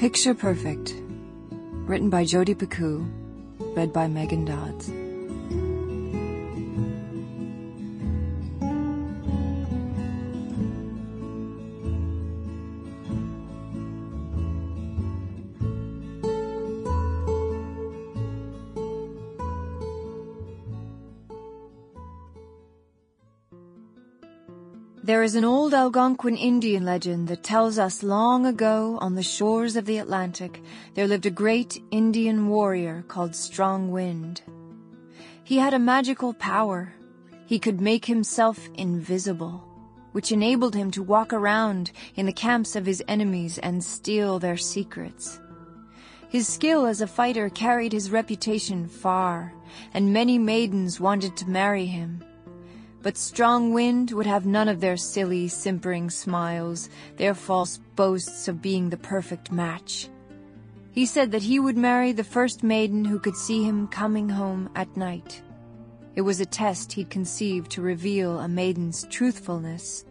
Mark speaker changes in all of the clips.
Speaker 1: Picture Perfect, written by Jodi Picoult, read by Megan Dodds. There is an old Algonquin Indian legend that tells us long ago, on the shores of the Atlantic, there lived a great Indian warrior called Strong Wind. He had a magical power. He could make himself invisible, which enabled him to walk around in the camps of his enemies and steal their secrets. His skill as a fighter carried his reputation far, and many maidens wanted to marry him. But Strong Wind would have none of their silly, simpering smiles, their false boasts of being the perfect match. He said that he would marry the first maiden who could see him coming home at night. It was a test he'd conceived to reveal a maiden's truthfulness.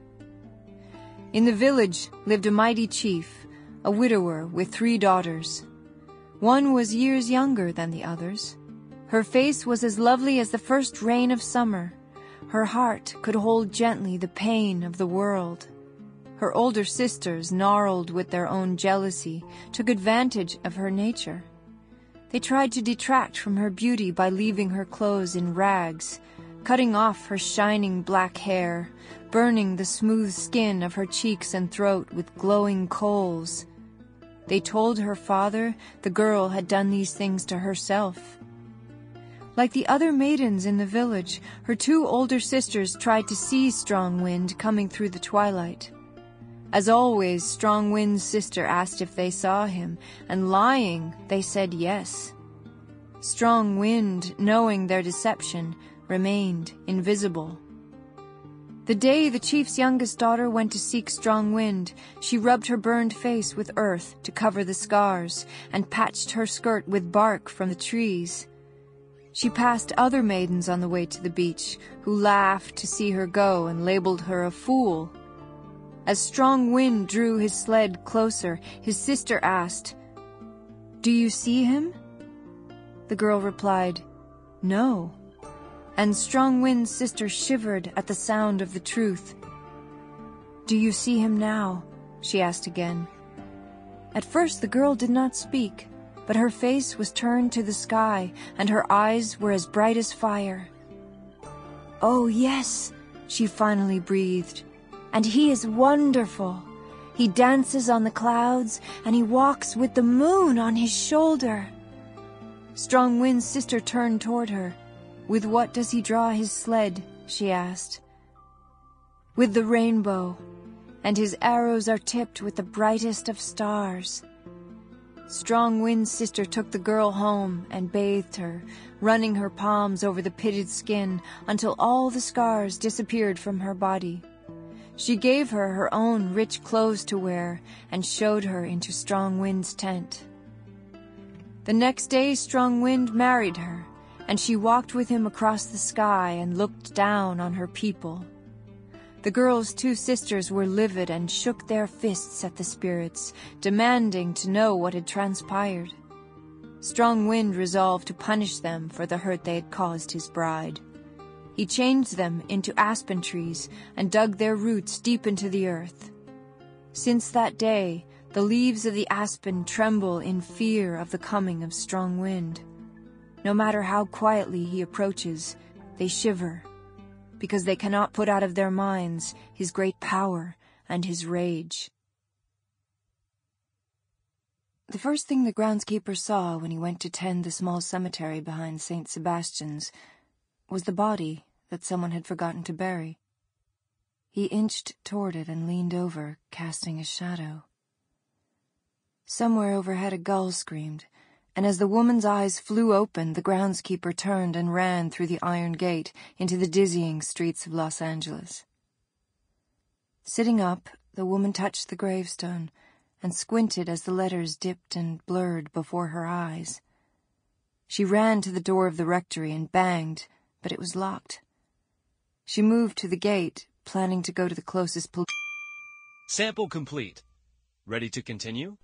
Speaker 1: In the village lived a mighty chief, a widower with 3 daughters. One was years younger than the others. Her face was as lovely as the first rain of summer. Her heart could hold gently the pain of the world. Her older sisters, gnarled with their own jealousy, took advantage of her nature. They tried to detract from her beauty by leaving her clothes in rags, cutting off her shining black hair, burning the smooth skin of her cheeks and throat with glowing coals. They told her father the girl had done these things to herself. Like the other maidens in the village, her 2 older sisters tried to see Strong Wind coming through the twilight. As always, Strong Wind's sister asked if they saw him, and lying, they said yes. Strong Wind, knowing their deception, remained invisible. The day the chief's youngest daughter went to seek Strong Wind, she rubbed her burned face with earth to cover the scars, and patched her skirt with bark from the trees. She passed other maidens on the way to the beach, who laughed to see her go and labeled her a fool. As Strong Wind drew his sled closer, his sister asked, "Do you see him?" The girl replied, "No." And Strong Wind's sister shivered at the sound of the truth. "Do you see him now?" she asked again. At first the girl did not speak, but her face was turned to the sky, and her eyes were as bright as fire. "Oh, yes," she finally breathed, "and he is wonderful. He dances on the clouds, and he walks with the moon on his shoulder." Strong Wind's sister turned toward her. "With what does he draw his sled?" she asked. "With the rainbow, and his arrows are tipped with the brightest of stars." Strong Wind's sister took the girl home and bathed her, running her palms over the pitted skin until all the scars disappeared from her body. She gave her her own rich clothes to wear and showed her into Strong Wind's tent. The next day Strong Wind married her, and she walked with him across the sky and looked down on her people. The girl's 2 sisters were livid and shook their fists at the spirits, demanding to know what had transpired. Strong Wind resolved to punish them for the hurt they had caused his bride. He changed them into aspen trees and dug their roots deep into the earth. Since that day, the leaves of the aspen tremble in fear of the coming of Strong Wind. No matter how quietly he approaches, they shiver, because they cannot put out of their minds his great power and his rage. The first thing the groundskeeper saw when he went to tend the small cemetery behind St. Sebastian's was the body that someone had forgotten to bury. He inched toward it and leaned over, casting a shadow. Somewhere overhead a gull screamed, and as the woman's eyes flew open, the groundskeeper turned and ran through the iron gate into the dizzying streets of Los Angeles. Sitting up, the woman touched the gravestone and squinted as the letters dipped and blurred before her eyes. She ran to the door of the rectory and banged, but it was locked. She moved to the gate, planning to go to the closest police.
Speaker 2: Sample complete. Ready to continue?